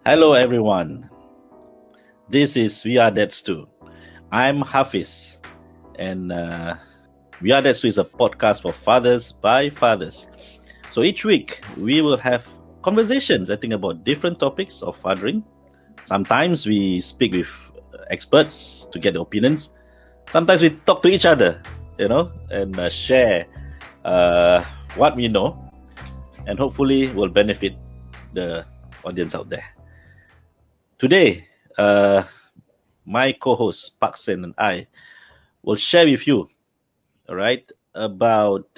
Hello, everyone. This is We Are Dads Too. I'm Hafiz, and We Are Dads Too is a podcast for fathers by fathers. So each week we will have conversations, I think, about different topics of fathering. Sometimes we speak with experts to get their opinions. Sometimes we talk to each other, and share what we know, and hopefully will benefit the audience out there. Today, my co-host Park Sen and I will share with you, all right, about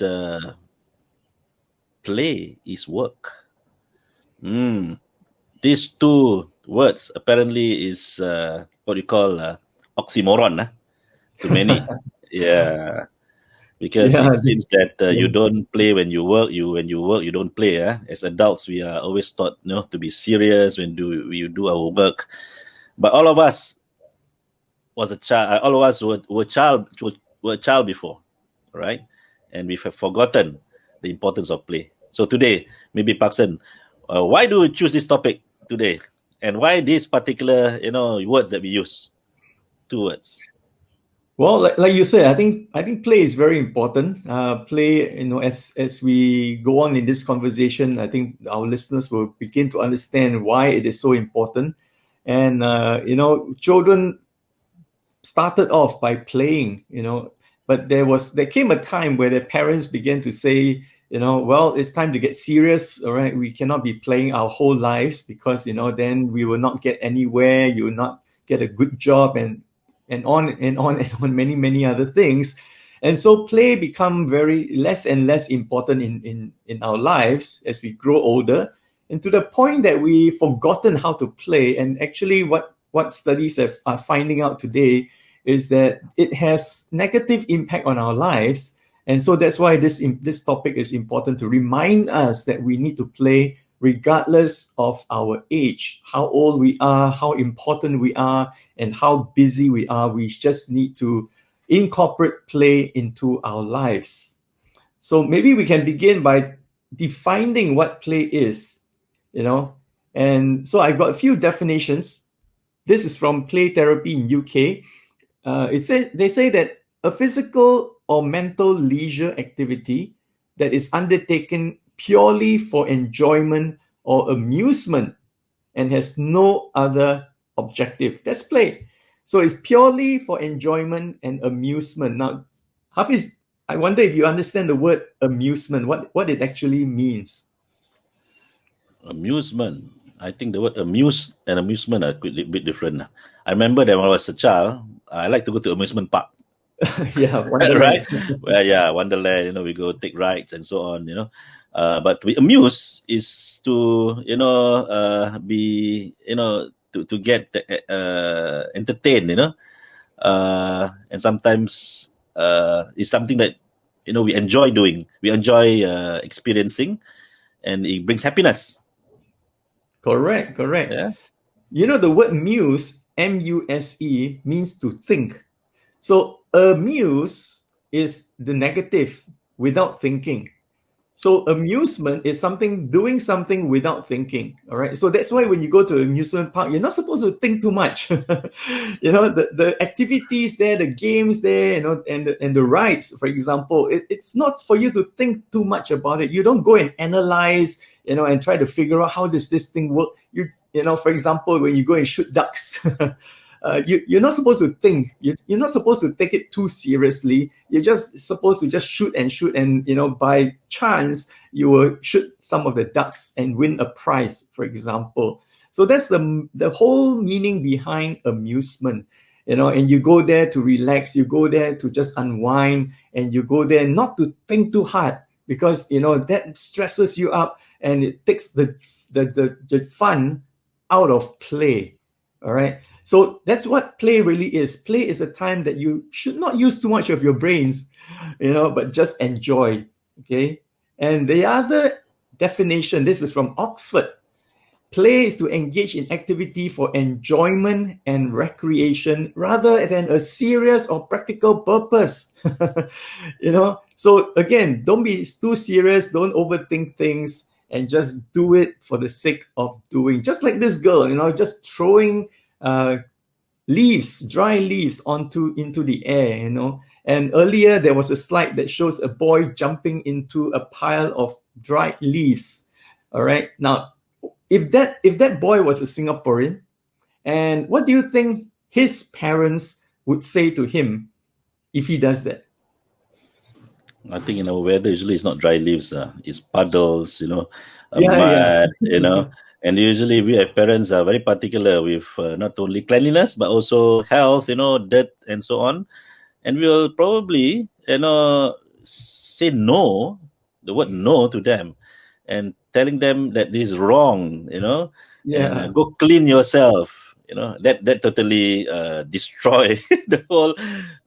play is work. These two words apparently is what you call oxymoron to many. Yeah, because Yeah, it seems that you yeah, don't play when you work. When you work, you don't play. As adults, we are always taught, to be serious when we do our work. But all of us was a child. All of us were a child before, right? And we have forgotten the importance of play. So today, maybe Parkson, why do we choose this topic today, and why these particular words that we use? Two words. Well, like you said, I think play is very important. Play, as we go on in this conversation, I think our listeners will begin to understand why it is so important. And children started off by playing, but there came a time where their parents began to say, well, it's time to get serious. All right, we cannot be playing our whole lives because then we will not get anywhere. You will not get a good job, and on and on and on, many other things. And so play become very less and less important in our lives as we grow older, and to the point that we've forgotten how to play. And actually what studies are finding out today is that it has negative impact on our lives. And so that's why this topic is important, to remind us that we need to play regardless of our age, how old we are, how important we are, and how busy we are. We just need to incorporate play into our lives. So maybe we can begin by defining what play is, you know. And so I've got a few definitions. This is from Play Therapy in UK. They say that a physical or mental leisure activity that is undertaken purely for enjoyment or amusement and has no other objective. That's play. So it's purely for enjoyment and amusement. Now, Hafiz, I wonder if you understand the word amusement, what it actually means. Amusement. I think the word amuse and amusement are quite a bit different. I remember that when I was a child, I like to go to amusement park. Yeah, Right? Wonderland. Well, yeah, Wonderland. We go take rides and so on. But to be amused is to be to get entertained. And sometimes it's something that we enjoy doing. We enjoy experiencing, and it brings happiness. Correct. Yeah. The word muse, M-U-S-E, means to think. So amuse is the negative, without thinking. So amusement is doing something without thinking. All right. So that's why when you go to an amusement park, you're not supposed to think too much. The activities there, the games there, and the rides, for example, it's not for you to think too much about it. You don't go and analyze, and try to figure out how does this thing work. For example, when you go and shoot ducks, you're not supposed to think. You're not supposed to take it too seriously. You're just supposed to just shoot and shoot, and by chance you will shoot some of the ducks and win a prize, for example. So that's the whole meaning behind amusement. And you go there to relax. You go there to just unwind, and you go there not to think too hard, because that stresses you up, and it takes the fun out of play. All right. So that's what play really is. Play is a time that you should not use too much of your brains, but just enjoy. Okay. And the other definition, this is from Oxford. Play is to engage in activity for enjoyment and recreation rather than a serious or practical purpose. So again, don't be too serious, don't overthink things, and just do it for the sake of doing. Just like this girl, just throwing leaves, dry leaves into the air, And earlier there was a slide that shows a boy jumping into a pile of dried leaves. All right. Now, if that boy was a Singaporean, and what do you think his parents would say to him if he does that? I think in our weather usually it's not dry leaves, it's puddles, Yeah. mud, and usually we as parents are very particular with not only cleanliness but also health, dirt and so on, and we will probably say no, the word no to them, and telling them that this is wrong, Yeah. and go clean yourself. That totally destroy the whole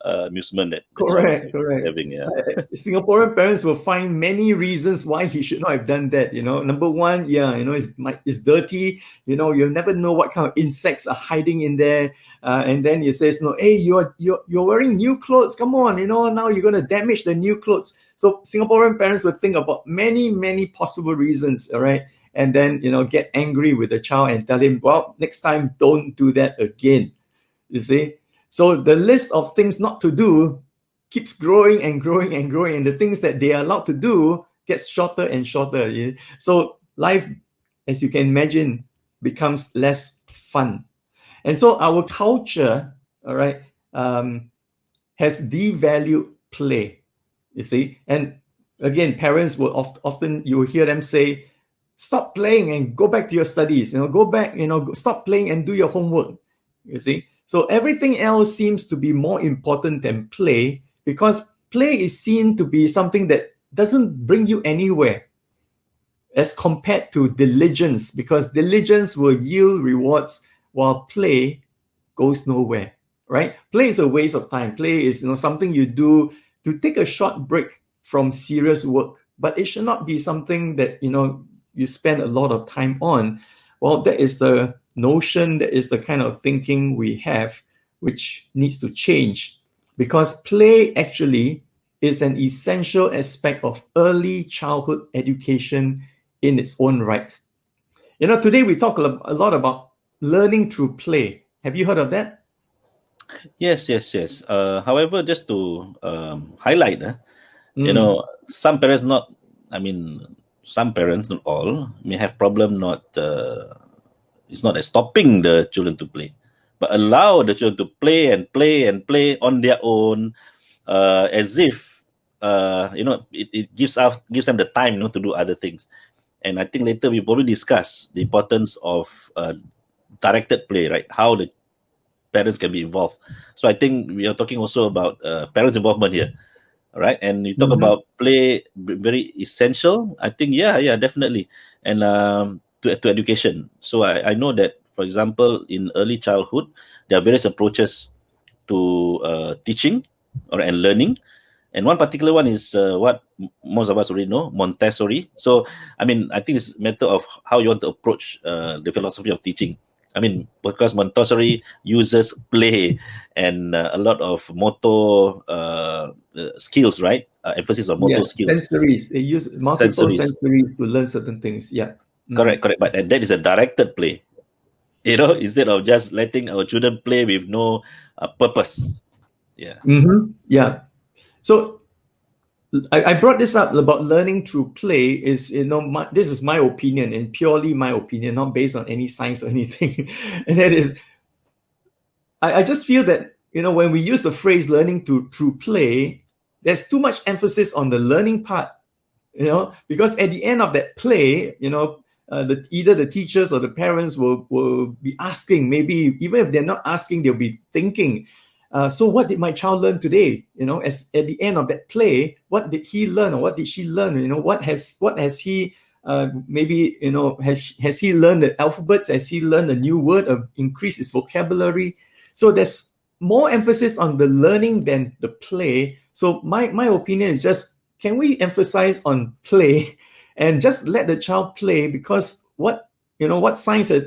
amusement that the child is Correct. having. Yeah. Singaporean parents will find many reasons why he should not have done that. Number one, it's dirty. You'll never know what kind of insects are hiding in there. And then he says, no, hey, you're wearing new clothes. Come on, now you're going to damage the new clothes. So Singaporean parents would think about many, many possible reasons. All right. And then, get angry with the child and tell him, well, next time, don't do that again. You see? So the list of things not to do keeps growing and growing and growing. And the things that they are allowed to do gets shorter and shorter. Yeah? So life, as you can imagine, becomes less fun. And so our culture, all right, has devalued play, you see. And again, parents will often, you will hear them say, stop playing and go back to your studies, go back, stop playing and do your homework, you see. So everything else seems to be more important than play, because play is seen to be something that doesn't bring you anywhere as compared to diligence, because diligence will yield rewards while play goes nowhere, right? Play is a waste of time. Play is something you do to take a short break from serious work, but it should not be something that you spend a lot of time on. Well, that is the notion, that is the kind of thinking we have, which needs to change, because play actually is an essential aspect of early childhood education in its own right. Today we talk a lot about learning through play. Have you heard of that? Yes. However, just to highlight, some parents some parents, not all, may have problem not. It's not as stopping the children to play, but allow the children to play and play and play on their own, as if it gives them the time, to do other things. And I think later we probably discuss the importance of directed play, right? How the parents can be involved. So I think we are talking also about parents' involvement here, right? And you talk about play, very essential. I think, yeah, definitely, and to education. So I know that, for example, in early childhood, there are various approaches to teaching and learning. And one particular one is what most of us already know, Montessori. So, I think it's a matter of how you want to approach the philosophy of teaching. Because Montessori uses play and a lot of motor skills, right? Emphasis on motor skills. Sensories. They use multiple sensories to learn certain things. Yeah. Correct. But that is a directed play. Instead of just letting our children play with no purpose. Yeah. Yeah. So I brought this up about learning through play. This is my opinion, and purely my opinion, not based on any science or anything. And that is, I just feel that when we use the phrase learning through play, there's too much emphasis on the learning part. Because at the end of that play, either the teachers or the parents will be asking, maybe even if they're not asking, they'll be thinking, so what did my child learn today? As at the end of that play, what did he learn or what did she learn? What has he maybe has he learned the alphabets? Has he learned a new word or increased his vocabulary? So there's more emphasis on the learning than the play. So my opinion is just, can we emphasize on play and just let the child play? Because what science has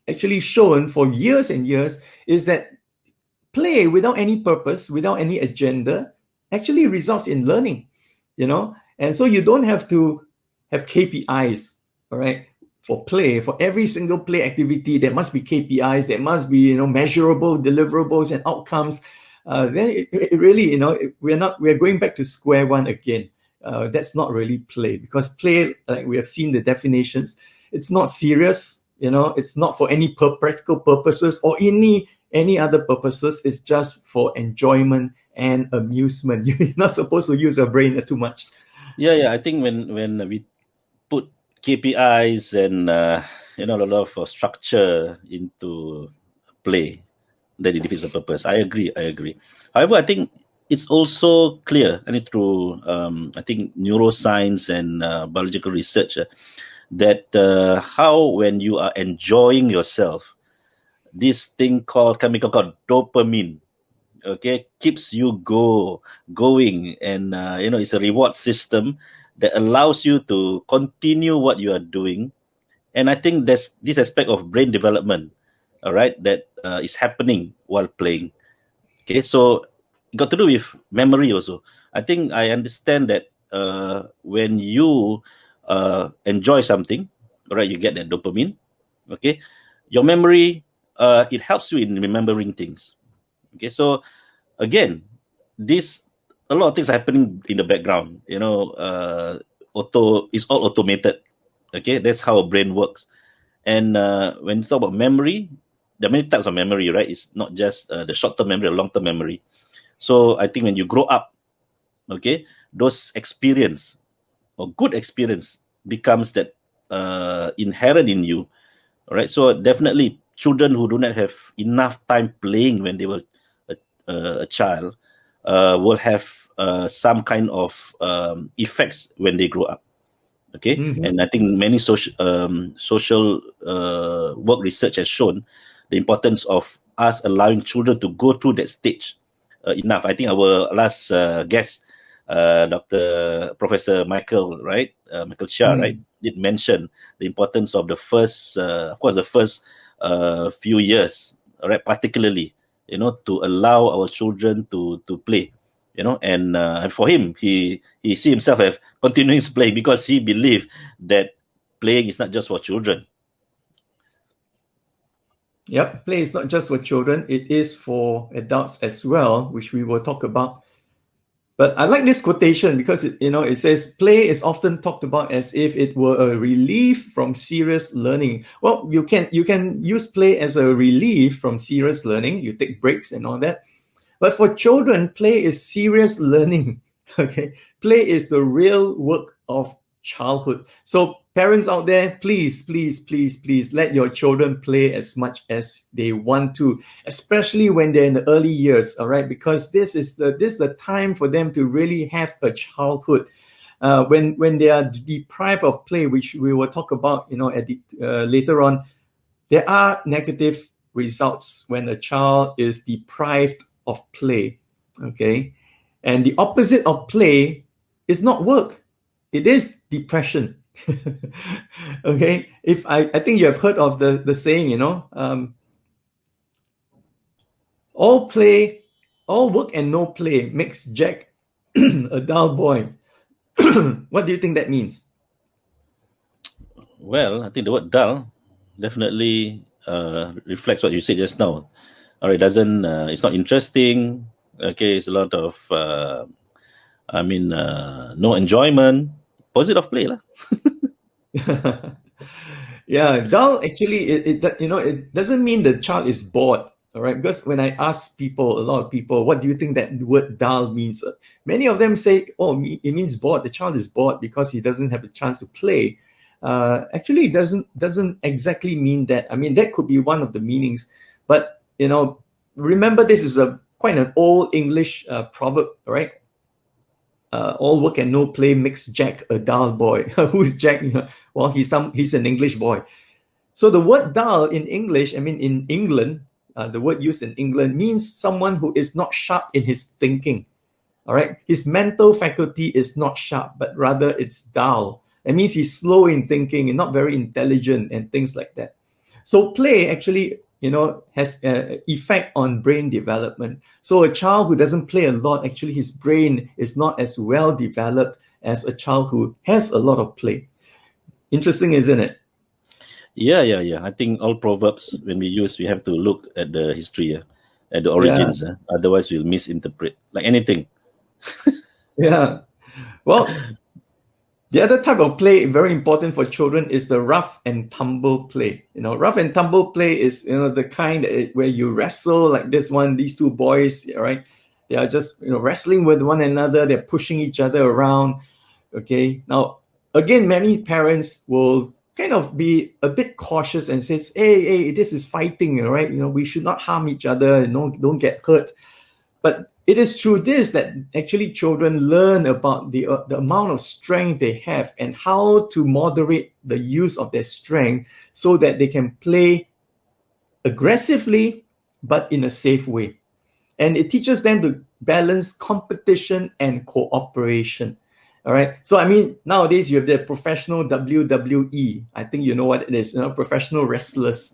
actually shown for years and years is that play without any purpose, without any agenda, actually results in learning, and so you don't have to have KPIs. all right, for play, for every single play activity, there must be KPIs, there must be measurable deliverables and outcomes. Then it really, we're going back to square one again. That's not really play, because play, like we have seen the definitions, it's not serious. It's not for any practical purposes or any other purposes. It's just for enjoyment and amusement. You're not supposed to use your brain too much. Yeah. I think when we put KPIs and a lot of structure into play, that it defeats the purpose. I agree. However, I think it's also clear, and through I think neuroscience and biological research, that how when you are enjoying yourself, this thing called chemical called dopamine, okay, keeps you going, and it's a reward system that allows you to continue what you are doing. And I think there's this aspect of brain development, all right, that is happening while playing. Okay, so it got to do with memory also. I think I understand that when you enjoy something, all right, you get that dopamine. Okay, your memory, it helps you in remembering things. Okay, so again, this a lot of things are happening in the background. It's all automated. Okay, that's how a brain works. And when you talk about memory, there are many types of memory, right? It's not just the short-term memory or long-term memory. So I think when you grow up, okay, those experience or good experience becomes that inherent in you. All right. So definitely, children who do not have enough time playing when they were a child will have some kind of effects when they grow up. Okay, and I think many social work research has shown the importance of us allowing children to go through that stage enough. I think our last guest, Professor Michael, right, Michael Shah, right, did mention the importance of the first, few years, right, particularly, to allow our children to play. And for him, he see himself as continuing playing because he believed that playing is not just for children. Yep, play is not just for children, it is for adults as well, which we will talk about. But I like this quotation because it says play is often talked about as if it were a relief from serious learning. Well, you can use play as a relief from serious learning. You take breaks and all that. But for children, play is serious learning. Okay, play is the real work of childhood. So parents out there, please let your children play as much as they want to, especially when they're in the early years. All right, because this is the time for them to really have a childhood. When they are deprived of play, which we will talk about, later on, there are negative results when a child is deprived of play. Okay, and the opposite of play is not work; it is depression. Okay, if I think you have heard of the saying, all work and no play makes Jack a dull boy. What do you think that means? Well, I think the word dull definitely reflects what you said just now. All right, it's not interesting. Okay, it's a lot of no enjoyment. Positive play lah. Yeah, dull actually it doesn't mean the child is bored. All right, because when I ask people, a lot of people, what do you think that word dull means? Many of them say, oh, it means bored. The child is bored because he doesn't have a chance to play. Actually, it doesn't exactly mean that. I mean, that could be one of the meanings, but remember, this is quite an old English proverb, right? All work and no play makes Jack a dull boy. Who's Jack? Well, he's an English boy. So the word dull in English, I mean, in England, the word used in England means someone who is not sharp in his thinking. All right, his mental faculty is not sharp, but rather it's dull. It means he's slow in thinking and not very intelligent and things like that. So play actually, has an effect on brain development. So a child who doesn't play a lot, actually his brain is not as well developed as a child who has a lot of play. Interesting, isn't it? Yeah. I think all proverbs, when we use, we have to look at the history, at the origins. Otherwise, we'll misinterpret like anything. Yeah. Well, the other type of play very important for children is the rough and tumble play. Rough and tumble play is the kind where you wrestle like this one. These two boys, right? They are just wrestling with one another. They're pushing each other around. Okay. Now, again, many parents will kind of be a bit cautious and says, "Hey, this is fighting, right? We should not harm each other. Don't get hurt." But it is through this that actually children learn about the amount of strength they have and how to moderate the use of their strength so that they can play aggressively but in a safe way. And it teaches them to balance competition and cooperation. All right. So, I mean, nowadays you have the professional WWE. I think you know what it is, professional wrestlers.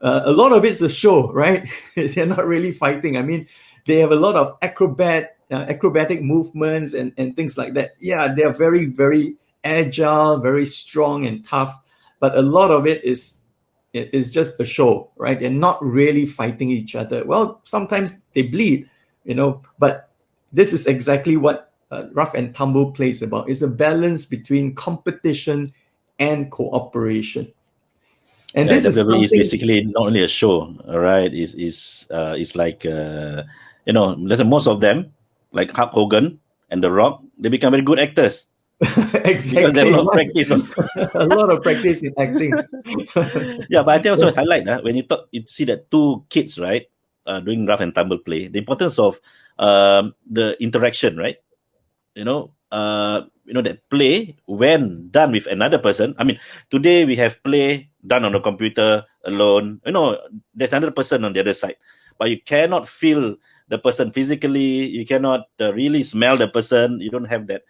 A lot of it's a show, right? They're not really fighting. I mean, they have a lot of acrobatic movements and things like that. Yeah, they're very, very agile, very strong and tough. But a lot of it is just a show, right? They're not really fighting each other. Well, sometimes they bleed, but this is exactly what rough and tumble play is about. It's a balance between competition and cooperation. And this is WWE is something. basically not only a show, all right? It's like let's say most of them, like Hulk Hogan and The Rock, they become very good actors. Exactly. Because they have a lot of practice. A lot of practice in acting. Yeah, but I think also highlight when you see that two kids, right, doing rough and tumble play, the importance of the interaction, right? That play when done with another person. I mean, today we have play done on a computer alone. There's another person on the other side, but you cannot feel the person physically. You cannot really smell the person. You don't have that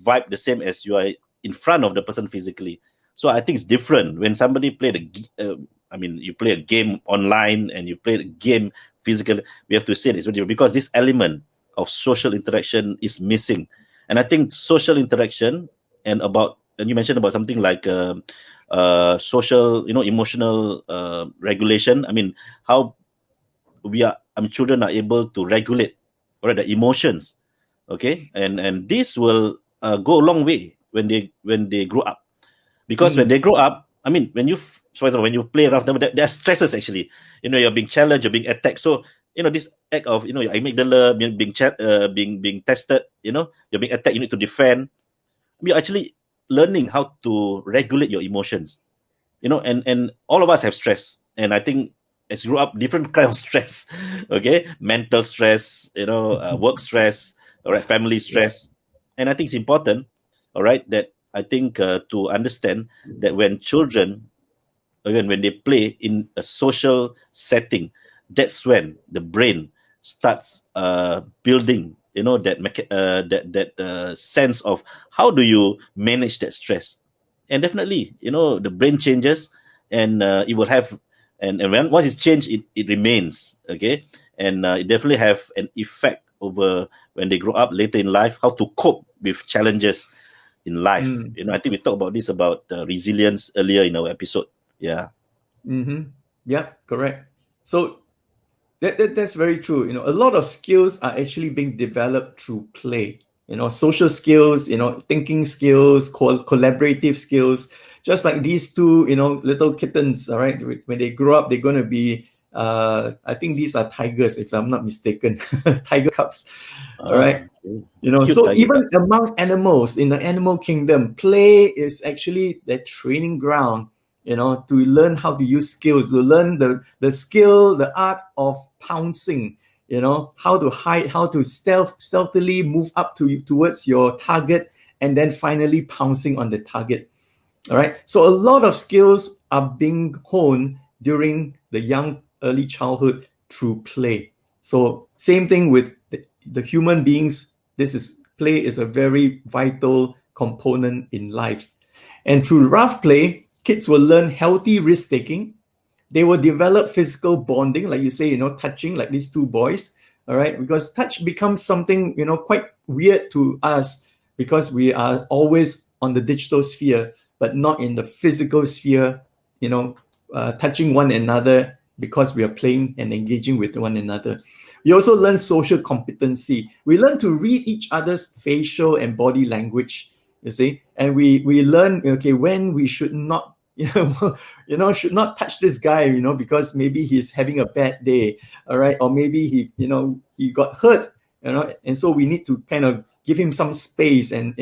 vibe the same as you are in front of the person physically. So I think it's different when somebody play you play a game online and you play the game physically. We have to say this because this element of social interaction is missing. And I think social interaction and you mentioned about something like social, emotional regulation. I mean, how children are able to regulate the emotions, okay, and this will go a long way when they grow up, because when they grow up, I mean, for example, when you play around them, there are stresses actually. You're being challenged, you're being attacked. So this act of amygdala being tested. You're being attacked. You need to defend. You're actually learning how to regulate your emotions. And all of us have stress, and I think as you grow up, different kind of stress. Okay, mental stress, work stress, all right, family stress, and I think it's important, all right, that I think to understand that when children, again, when they play in a social setting, that's when the brain starts building, that sense of how do you manage that stress. And definitely, the brain changes, and it will have, and when once it's changed, it remains, okay, and it definitely have an effect over when they grow up later in life, how to cope with challenges in life. I think we talked about this, about resilience earlier in our episode. Yeah. Yeah, correct. So that's very true. A lot of skills are actually being developed through play. Social skills, thinking skills, collaborative skills. Just like these two, little kittens. All right, when they grow up, they're going to be. I think these are tigers, if I'm not mistaken. Tiger cubs. All right. Cute So tiger even cub. among animals in the animal kingdom, play is actually their training ground. To learn how to use skills, to learn the skill, the art of pouncing. How to hide, how to stealthily move up towards your target, and then finally pouncing on the target. All right. So a lot of skills are being honed during the young early childhood through play. So same thing with the human beings. Play is a very vital component in life. And through rough play, kids will learn healthy risk taking. They will develop physical bonding, like you say, touching, like these two boys. All right. Because touch becomes something, quite weird to us because we are always on the digital sphere. but not in the physical sphere, touching one another because we are playing and engaging with one another. We also learn social competency. We learn to read each other's facial and body language, you see, and we learn, when we should not, should not touch this guy, because maybe he's having a bad day, all right, or maybe he got hurt, and so we need to kind of give him some space and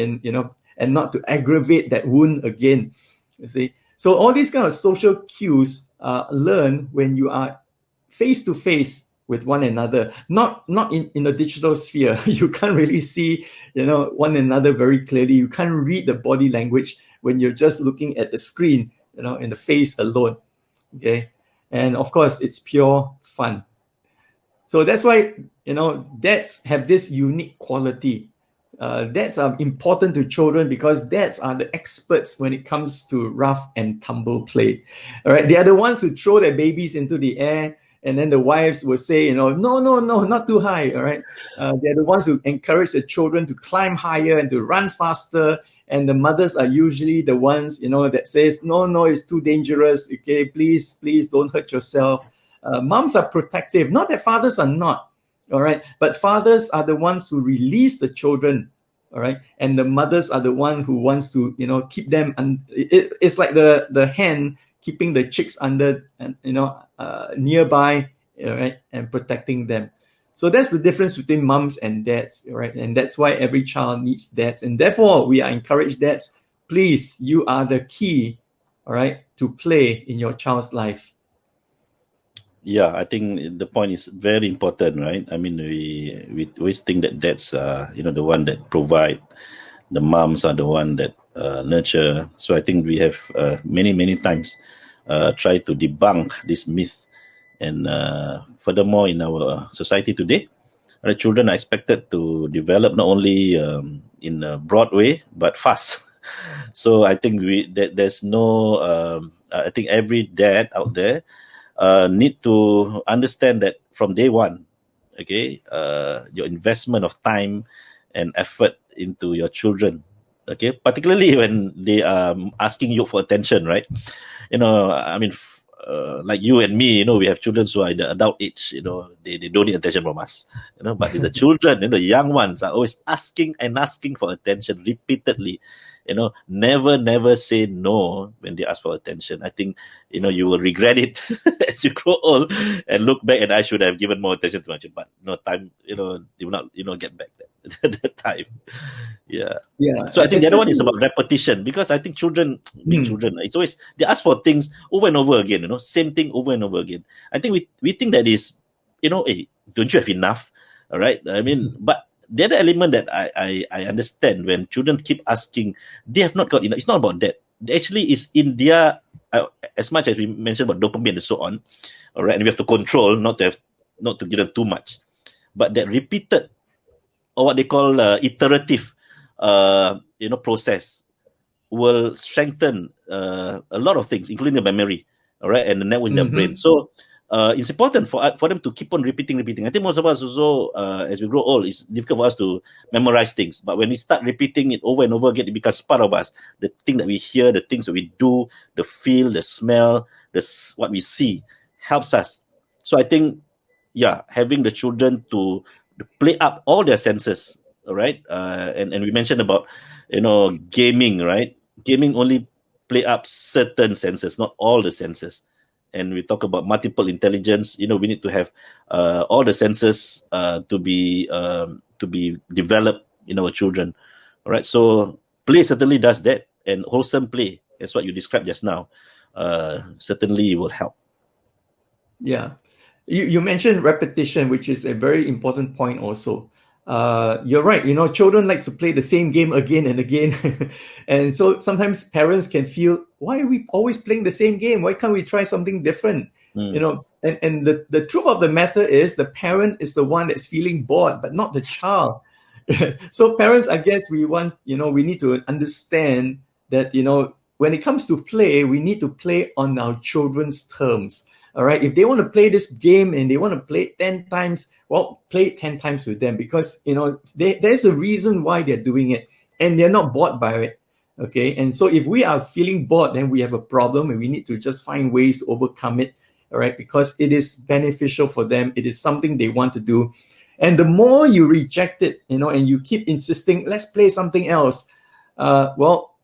not to aggravate that wound again, you see. So all these kind of social cues learn when you are face to face with one another, not in a digital sphere. You can't really see, one another very clearly. You can't read the body language when you're just looking at the screen, in the face alone. Okay, and of course, it's pure fun. So that's why dads have this unique quality. Dads are important to children because dads are the experts when it comes to rough and tumble play. All right, they are the ones who throw their babies into the air, and then the wives will say, no, not too high. All right, they're the ones who encourage the children to climb higher and to run faster. And the mothers are usually the ones, that says, no, it's too dangerous. Okay, please don't hurt yourself. Moms are protective. Not that fathers are not. All right, but fathers are the ones who release the children. All right, and the mothers are the one who wants to, keep them. And it's like the hen keeping the chicks under and nearby, right, and protecting them. So that's the difference between moms and dads, right? And that's why every child needs dads, and therefore we are encouraged dads. Please, you are the key, all right, to play in your child's life. Yeah, I think the point is very important, right? I mean, we always think that dads are, the one that provide, the moms are the one that nurture. So I think we have many times tried to debunk this myth. And furthermore, in our society today, children are expected to develop not only in a broad way but fast. So I think there's no. I think every dad out there need to understand that from day one, okay, your investment of time and effort into your children, okay, particularly when they are asking you for attention, right? I mean, like you and me, we have children who are in the adult age, they don't need attention from us, but it's the children, the young ones are always asking for attention repeatedly. Never say no when they ask for attention. I think, you will regret it as you grow old and look back, and I should have given more attention to my children, but no time, you will not, get back that time. Yeah. So I think the other one is about repetition, because I think children, being children, it's always, they ask for things over and over again, same thing over and over again. I think we think that is, hey, don't you have enough? All right. I mean, but the other element that I understand, when children keep asking, they have not got enough. It's not about that. It actually is in their, as much as we mentioned about dopamine and so on, all right, and we have to control not to give them too much, but that repeated, or what they call iterative, process will strengthen a lot of things, including the memory, all right, and the network in their brain. So it's important for them to keep on repeating. I think most of us also, as we grow old, it's difficult for us to memorize things. But when we start repeating it over and over again, it becomes part of us. The thing that we hear, the things that we do, the feel, the smell, what we see helps us. So I think, having the children to play up all their senses, all right? And we mentioned about, gaming, right? Gaming only play up certain senses, not all the senses. And we talk about multiple intelligence. We need to have all the senses to be developed in our children. All right. So play certainly does that, and wholesome play, as what you described just now, certainly will help. Yeah, you mentioned repetition, which is a very important point also. You're right. Children like to play the same game again and again. And so sometimes parents can feel, why are we always playing the same game? Why can't we try something different? And the truth of the matter is, the parent is the one that's feeling bored, but not the child. So parents, I guess we need to understand that, when it comes to play, we need to play on our children's terms. All right. If they want to play this game and they want to play it 10 times, well, play it 10 times with them, because, there's a reason why they're doing it, and they're not bored by it. Okay, and so if we are feeling bored, then we have a problem and we need to just find ways to overcome it. All right, because it is beneficial for them, it is something they want to do. And the more you reject it, and you keep insisting, let's play something else, well,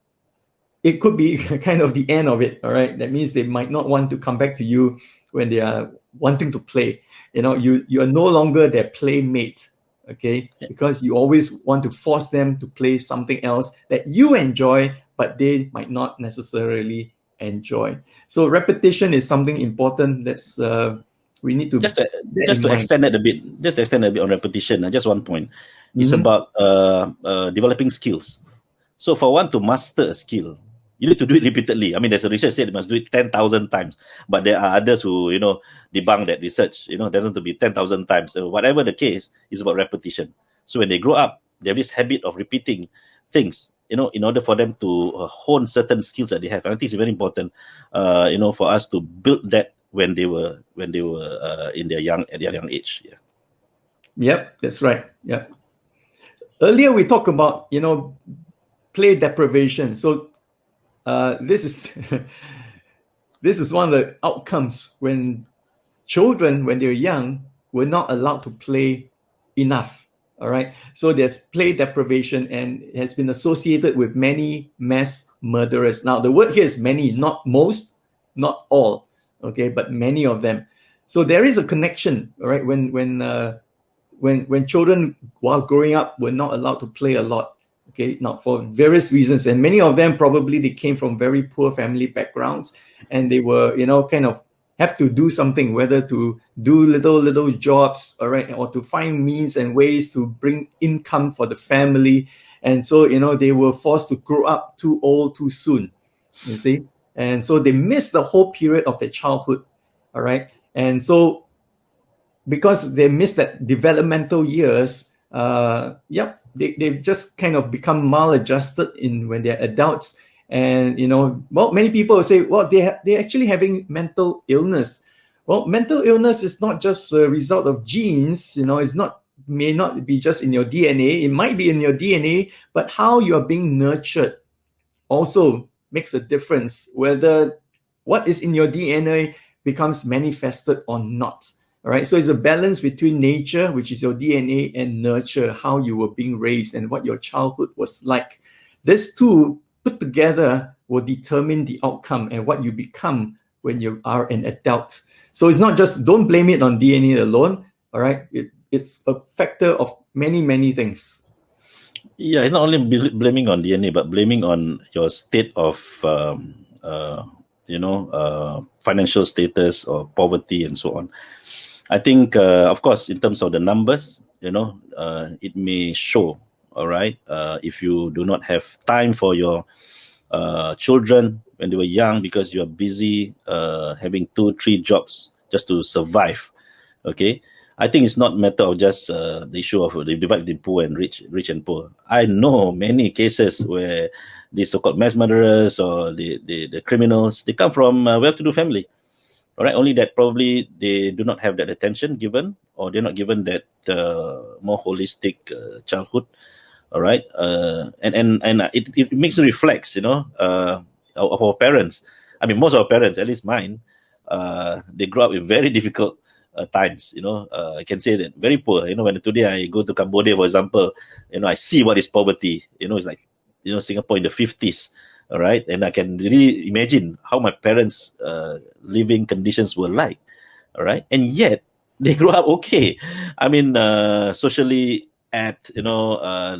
it could be kind of the end of it. All right, that means they might not want to come back to you when they are wanting to play. You are no longer their playmate. Okay, because you always want to force them to play something else that you enjoy, but they might not necessarily enjoy. So repetition is something important. That's we need to just to extend it a bit. Just to extend a bit on repetition. Just one point. It's about developing skills. So for one to master a skill, you need to do it repeatedly. I mean, there's a research said you must do it 10,000 times, but there are others who debunk that research. Doesn't to be 10,000 times. So whatever the case, is about repetition. So when they grow up, they have this habit of repeating things. In order for them to hone certain skills that they have. And I think it's very important. For us to build that when they were at their young age. Yeah. Yep, that's right. Yeah. Earlier we talked about play deprivation. So this is this is one of the outcomes when children, when they're young, were not allowed to play enough. All right. So there's play deprivation, and it has been associated with many mass murderers. Now the word here is many, not most, not all. Okay, but many of them. So there is a connection. All right. When children, while growing up, were not allowed to play a lot. Okay, now for various reasons, and many of them probably they came from very poor family backgrounds, and they were kind of have to do something, whether to do little jobs, all right, or to find means and ways to bring income for the family. And so they were forced to grow up too old too soon, you see, and so they missed the whole period of their childhood. All right, and so because they missed that developmental years, they've just kind of become maladjusted when they're adults. And many people will say, well, they're actually having mental illness. Well, mental illness is not just a result of genes. May not be just in your DNA. It might be in your DNA, but how you are being nurtured also makes a difference, whether what is in your DNA becomes manifested or not. All right, so it's a balance between nature, which is your DNA, and nurture, how you were being raised and what your childhood was like. These two put together will determine the outcome and what you become when you are an adult. So it's not just, don't blame it on DNA alone. All right, it's a factor of many, many things. Yeah, it's not only blaming on DNA, but blaming on your state of financial status or poverty and so on. I think, of course, in terms of the numbers, it may show, all right, if you do not have time for your children when they were young because you are busy having 2-3 jobs just to survive, okay? I think it's not a matter of just the issue of the divide between poor and rich and poor. I know many cases where the so-called mass murderers or the criminals, they come from well-to-do family. All right, only that probably they do not have that attention given, or they're not given that more holistic childhood. All right, and it makes it reflects, of our parents. I mean, most of our parents, at least mine, they grew up in very difficult times. I can say that very poor. When today I go to Cambodia, for example, I see what is poverty. It's like Singapore in the 50s. All right, and I can really imagine how my parents' living conditions were like. All right, and yet they grew up okay. I mean, socially apt. They're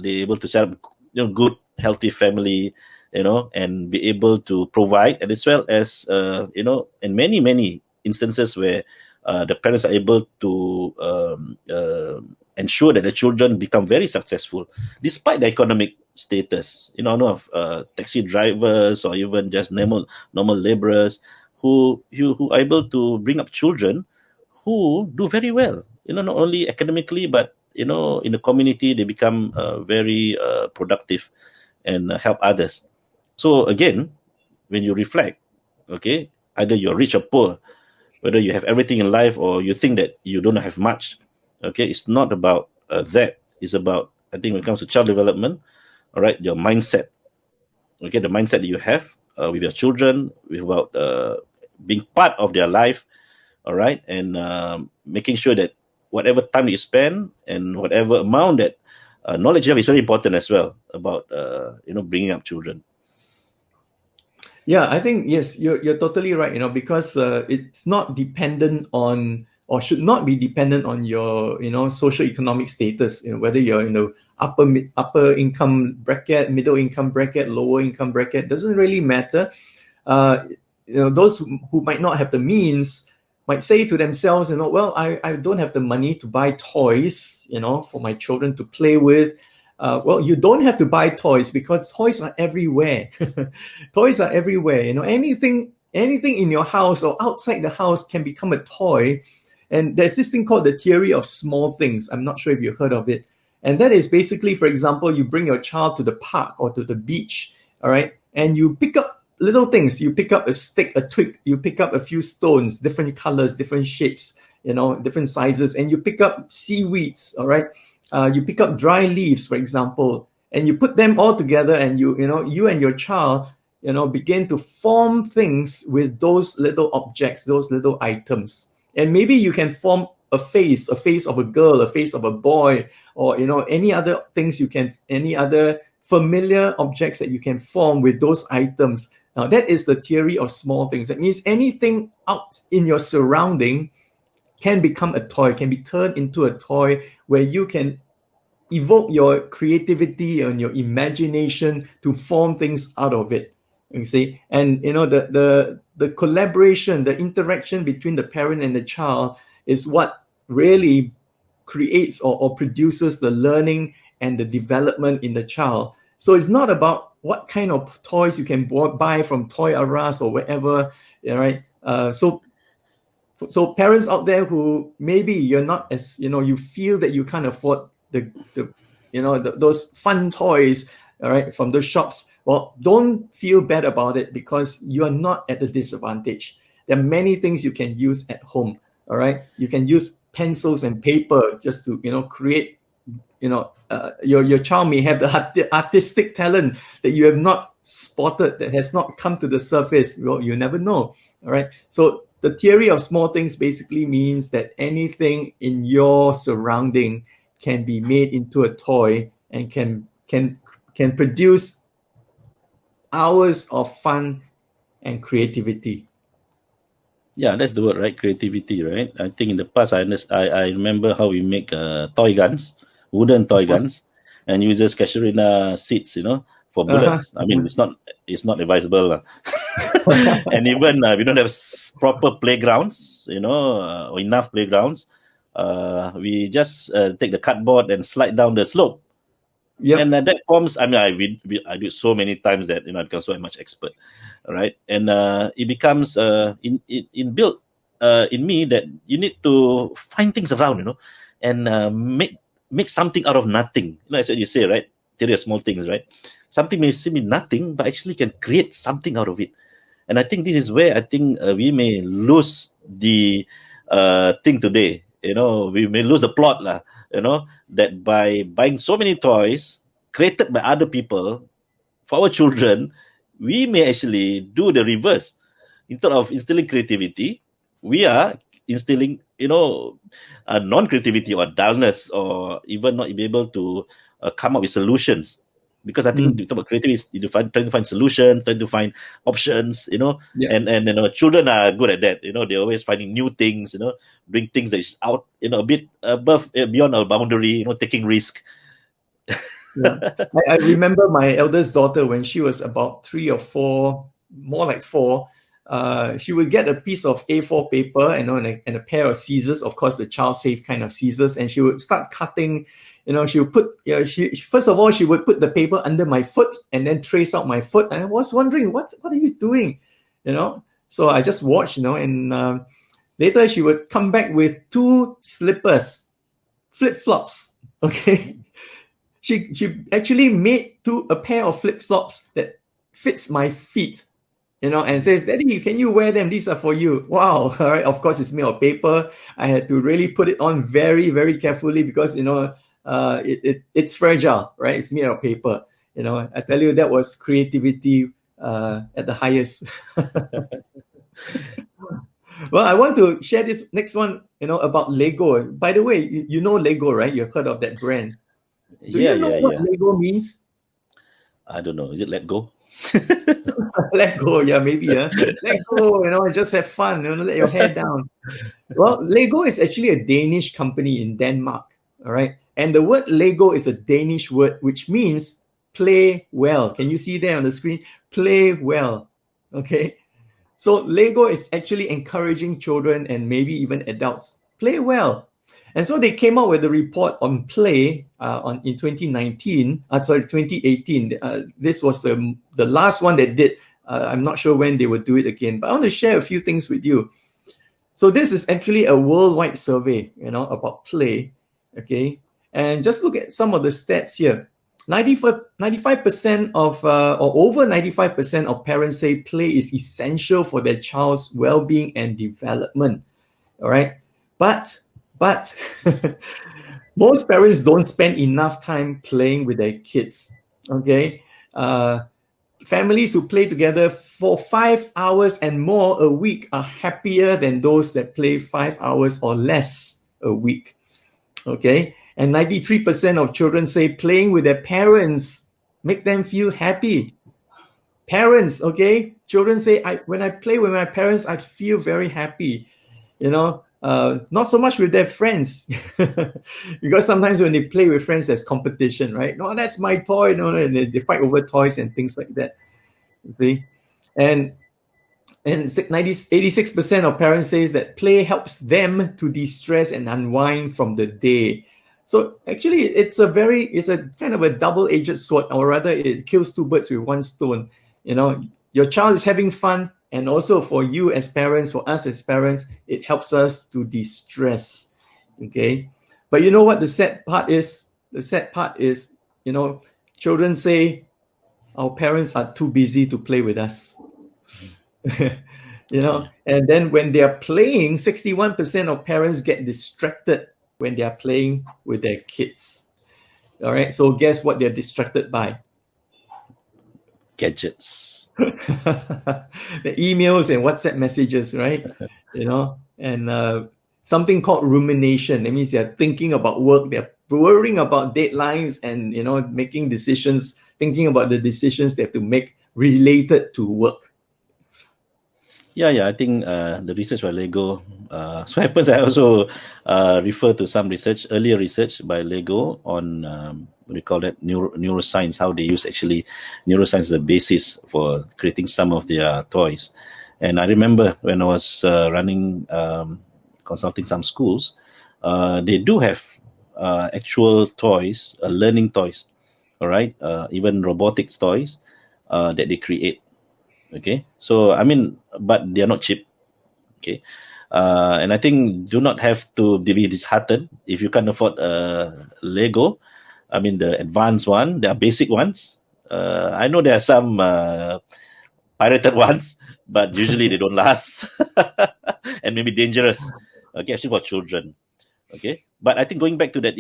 able to set up good, healthy family. And be able to provide, and as well as in many instances where the parents are able to ensure that the children become very successful despite the economic status. I know of taxi drivers or even just normal laborers who are able to bring up children who do very well. Not only academically, but in the community they become very productive and help others. So again, when you reflect, okay, either you're rich or poor, whether you have everything in life or you think that you don't have much, okay, it's not about that. It's about, I think, when it comes to child development, all right, your mindset. Okay, the mindset that you have with your children, about being part of their life, all right, and making sure that whatever time you spend and whatever amount that knowledge you have is very important as well about bringing up children. Yeah, I think yes, you're totally right. Because it's not dependent on, or should not be dependent on your social economic status. Whether you're upper income bracket, middle income bracket, lower income bracket, doesn't really matter. Those who might not have the means might say to themselves, well, I don't have the money to buy toys, for my children to play with. Well, you don't have to buy toys, because toys are everywhere. Toys are everywhere. Anything in your house or outside the house can become a toy. And there's this thing called the theory of small things. I'm not sure if you've heard of it. And that is basically, for example, you bring your child to the park or to the beach, all right, and you pick up little things. You pick up a stick, a twig, you pick up a few stones, different colors, different shapes, different sizes, and you pick up seaweeds, all right. You pick up dry leaves, for example, and you put them all together, and you and your child, begin to form things with those little objects, those little items. And maybe you can form a face of a girl, a face of a boy, or any other things any other familiar objects that you can form with those items. Now, that is the theory of small things. That means anything out in your surrounding can become a toy, can be turned into a toy, where you can evoke your creativity and your imagination to form things out of it. You see, and the collaboration, the interaction between the parent and the child is what really creates or produces the learning and the development in the child. So it's not about what kind of toys you can buy from Toys R Us or wherever, right? So parents out there who maybe you're not as, you feel that you can't afford those fun toys, all right, from those shops. Well, don't feel bad about it, because you are not at a disadvantage. There are many things you can use at home, all right? You can use pencils and paper just to, create, your child may have the artistic talent that you have not spotted, that has not come to the surface. Well, you never know, all right? So the theory of small things basically means that anything in your surrounding can be made into a toy and can produce hours of fun and creativity. Yeah, that's the word, right? Creativity, right? I think in the past, I remember how we make toy guns, wooden toy guns, and uses casuarina seeds, for bullets. I mean, it's not advisable. And even we don't have proper playgrounds, or enough playgrounds. We just take the cardboard and slide down the slope. Yep. And that forms, I mean, I do so many times that, I become so much expert, right? And it becomes inbuilt in me that you need to find things around, and make something out of nothing. That's what you say, right? Theory of small things, right? Something may seem nothing, but actually can create something out of it. And I think this is where I think we may lose the thing today. We may lose the plot, that by buying so many toys created by other people for our children, we may actually do the reverse. Instead of instilling creativity, we are instilling, non-creativity or dullness, or even not be able to come up with solutions. Because I think you talk about creativity, trying to find solutions, trying to find options, Yeah. and children are good at that. They're always finding new things, doing things that is out, a bit above, beyond our boundary, taking risk. Yeah. I remember my eldest daughter, when she was about 3 or 4, more like 4, she would get a piece of A4 paper, and a pair of scissors, of course, the child-safe kind of scissors, and she would start cutting. She would put, first of all, she would put the paper under my foot and then trace out my foot. And I was wondering, what are you doing? So I just watched, and later she would come back with 2 slippers, flip-flops. Okay. She actually made a pair of flip-flops that fits my feet, and says, "Daddy, can you wear them? These are for you." Wow. All right. Of course, it's made of paper. I had to really put it on very, very carefully, because, it's fragile, right? It's made of paper, I tell you, that was creativity at the highest. Well, I want to share this next one, about Lego. By the way, you know Lego, right? You've heard of that brand. Do Yeah, you know yeah, what yeah. Lego means? I don't know. Is it let go? Let go, yeah, maybe, yeah. Let go, just have fun, let your hair down. Well, Lego is actually a Danish company in Denmark, all right? And the word Lego is a Danish word, which means play well. Can you see there on the screen? Play well, okay? So Lego is actually encouraging children and maybe even adults play well. And so they came out with a report on play in 2019. 2018. This was the last one that did. I'm not sure when they will do it again, but I want to share a few things with you. So this is actually a worldwide survey, about play. Okay, and just look at some of the stats here. 95% of, or over 95% of parents say play is essential for their child's well-being and development. All right, but most parents don't spend enough time playing with their kids. Okay, families who play together for 5 hours and more a week are happier than those that play 5 hours or less a week. Okay, and 93% of children say playing with their parents make them feel happy. Parents, okay, children say, when I play with my parents, I feel very happy. Not so much with their friends, because sometimes when they play with friends, there's competition, right? No, that's my toy. No, and they fight over toys and things like that. You see, and 86% of parents says that play helps them to de-stress and unwind from the day. So actually, it's a kind of a double-edged sword, or rather, it kills two birds with one stone. Your child is having fun, and also for you as parents, for us as parents, it helps us to de-stress. Okay, but you know what the sad part is? The sad part is, children say our parents are too busy to play with us. And then when they are playing, 61% of parents get distracted when they are playing with their kids. All right, so guess what they're distracted by? Gadgets. The emails and WhatsApp messages, right? And something called rumination. That means they're thinking about work, they're worrying about deadlines, and making decisions, thinking about the decisions they have to make related to work. Yeah. I think the research by Lego. So happens I also refer to some earlier research by Lego on what do you call that, neuroscience, how they use actually neuroscience as the basis for creating some of their toys. And I remember when I was consulting some schools, they do have actual toys, learning toys, all right, even robotics toys that they create. Okay, so I mean, but they are not cheap. Okay, and I think do not have to be disheartened if you can't afford Lego. I mean, the advanced one, there are basic ones. I know there are some pirated ones, but usually they don't last and maybe dangerous. Okay, actually for children. Okay, but I think going back to that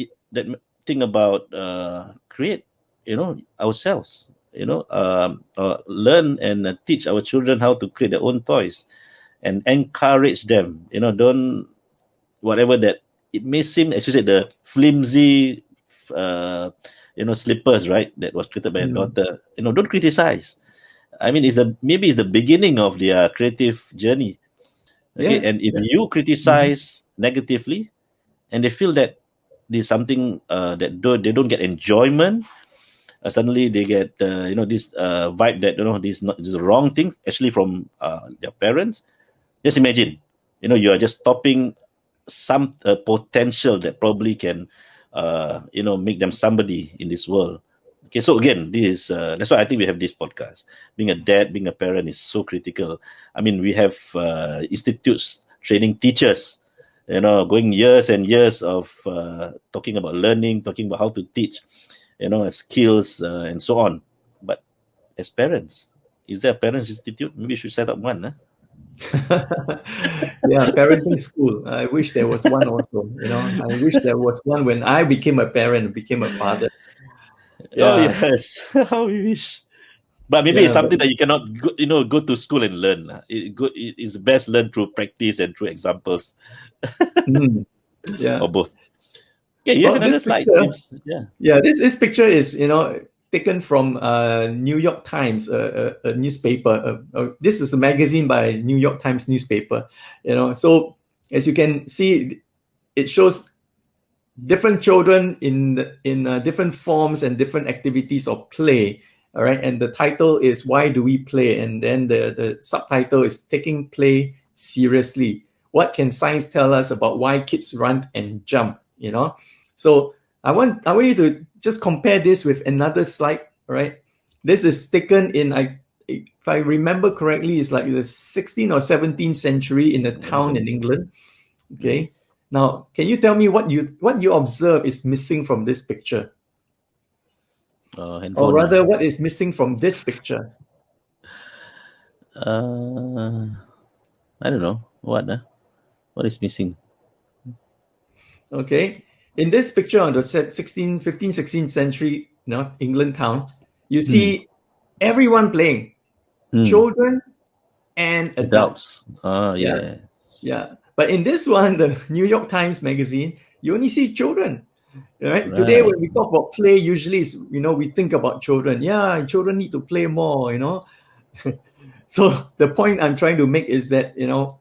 thing about create, ourselves. Learn and teach our children how to create their own toys, and encourage them. Don't, whatever that it may seem, as you said, the flimsy, slippers, right? That was created by a daughter. Don't criticize. I mean, maybe it's the beginning of their creative journey. Okay, and if you criticize negatively, and they feel that there's something that they don't get enjoyment. Suddenly they get this vibe that this is a wrong thing actually from their parents. Just imagine, you are just stopping some potential that probably can make them somebody in this world. Okay, so again, this is that's why I think we have this podcast. Being a dad, being a parent is so critical. I mean, we have institutes training teachers, going years and years of talking about learning, talking about how to teach, skills and so on. But as parents, is there a parents institute? Maybe we should set up one. Yeah, parenting school. I wish there was one also. I wish there was one when I became a parent, became a father. Oh Yeah, yes, how we wish. But maybe it's yeah, but something that you cannot go to school and learn. It's best learned through practice and through examples, mm, yeah. or both. Okay, you have Well, this another slide, picture, James. Yeah. yeah, this picture is taken from New York Times, a newspaper. This is a magazine by New York Times newspaper. So as you can see, it shows different children in different forms and different activities of play. All right, and the title is "Why Do We Play?" And then the subtitle is "Taking Play Seriously. What can science tell us about why kids run and jump?" So I want you to just compare this with another slide. All right, this is taken in if I remember correctly, it's like the 16th or 17th century in a town in England. Okay. Now, can you tell me what you observe is missing from this picture? Or Handphone. rather, what is missing from this picture? I don't know what is missing. Okay. In this picture on the 16th century, England town, you Hmm. see everyone playing, Hmm. children and adults. Adults. Oh Yeah. yeah. Yeah. But in this one, the New York Times magazine, you only see children. Right? Today, Right. when we talk about play, usually we think about children. Yeah, children need to play more. So the point I'm trying to make is that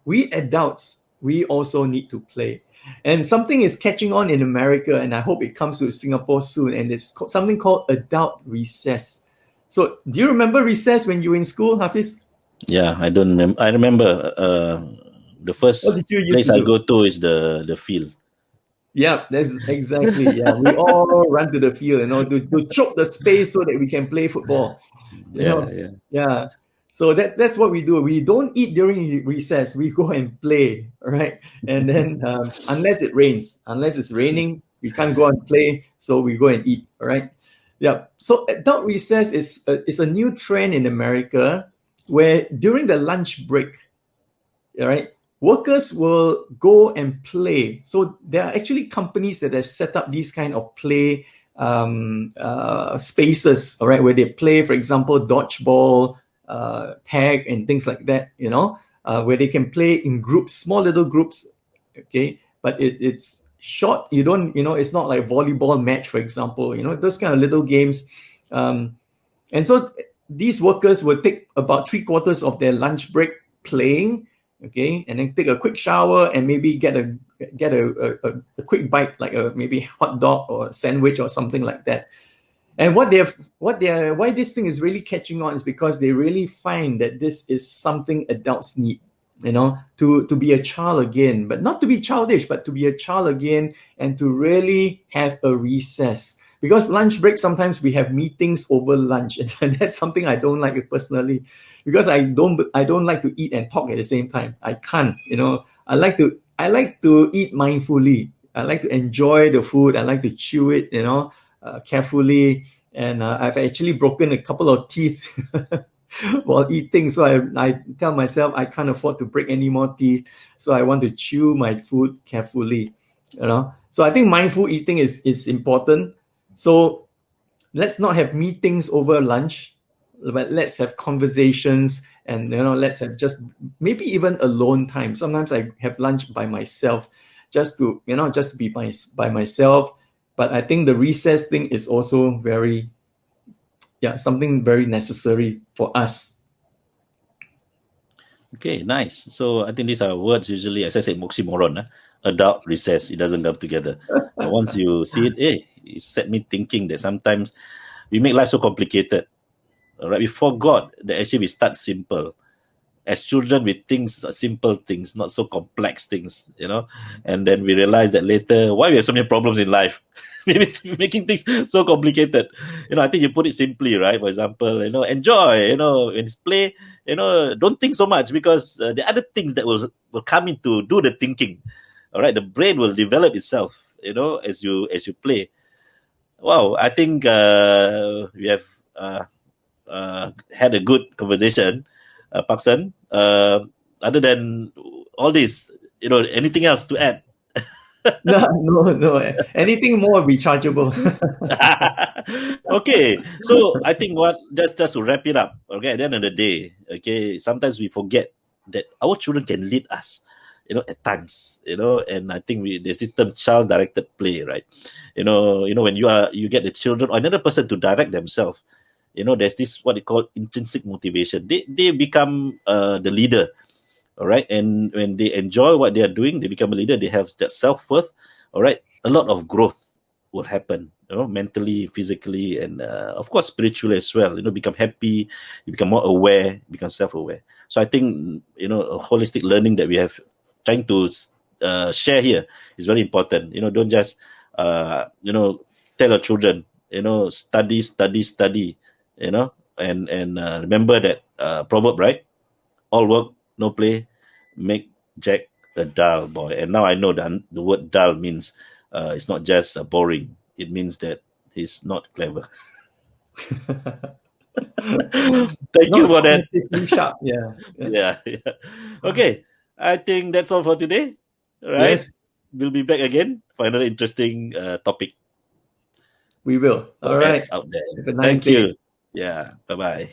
we adults, we also need to play. And something is catching on in America, and I hope it comes to Singapore soon. And it's something called adult recess. So do you remember recess when you were in school, Hafiz? Yeah, I don't remember. I remember the What first did you used place to I do? go to is the field. Yeah, that's exactly. Yeah, we all run to the field, to choke the space so that we can play football. you Yeah, know yeah. yeah, so that's what we do. We don't eat during recess, we go and play, right? And then unless it's raining, we can't go and play, so we go and eat, all right? Yeah, so adult recess is a new trend in America, where during the lunch break, all right, workers will go and play. So there are actually companies that have set up these kind of play spaces, all right, where they play, for example, dodgeball, tag, and things like that. Where they can play in groups, small little groups. Okay, but it's short. You don't, it's not like volleyball match, for example. Those kind of little games. And so these workers will take about 3/4 of their lunch break playing, okay, and then take a quick shower and maybe get a quick bite, like a maybe hot dog or sandwich or something like that. And why this thing is really catching on is because they really find that this is something adults need, to be a child again, but not to be childish, but to be a child again, and to really have a recess. Because lunch break, sometimes we have meetings over lunch, and that's something I don't like personally, because I don't like to eat and talk at the same time. I can't. I like to eat mindfully. I like to enjoy the food. I like to chew it, carefully. And I've actually broken a couple of teeth while eating. So I tell myself I can't afford to break any more teeth. So I want to chew my food carefully. So I think mindful eating is important. So let's not have meetings over lunch, but let's have conversations, and let's have just maybe even alone time. Sometimes I have lunch by myself, just to be by myself. But I think the recess thing is also something very necessary for us. Okay, nice. So I think these are words usually, as I said, oxymoron. Adult recess, it doesn't come together. But once you see it, it set me thinking that sometimes we make life so complicated. All right, we forgot that actually we start simple. As children, we think simple things, not so complex things. And then we realize that later, why we have so many problems in life. Maybe making things so complicated. I think you put it simply, right? For example, enjoy, when it's play, don't think so much, because the other things that will come in to do the thinking. All right, the brain will develop itself, as you play. Wow, I think we have had a good conversation, Paksan. Other than all this, anything else to add? No. Anything more will be chargeable. Okay, so I think just to wrap it up. Okay, at the end of the day, okay, sometimes we forget that our children can lead us. At times, and I think there's this term child-directed play, right? When you get the children or another person to direct themselves. There's this what they call intrinsic motivation. They become the leader, all right, and when they enjoy what they are doing, they become a leader. They have that self-worth, all right. A lot of growth will happen, mentally, physically, and of course spiritually as well. Become happy, you become more aware, become self-aware. So I think a holistic learning that we have trying to share here is very important. Don't just tell your children, study, and remember that proverb, right? All work, no play, make Jack a dull boy. And now I know that the word dull means it's not just boring. It means that he's not clever. Thank you Not for that. cognitively sharp. Yeah. Yeah. Okay. I think that's all for today. All right. Yes, We'll be back again for another interesting topic we will. for All right. pets out there. Have a nice Thank day. you. Yeah. Bye bye.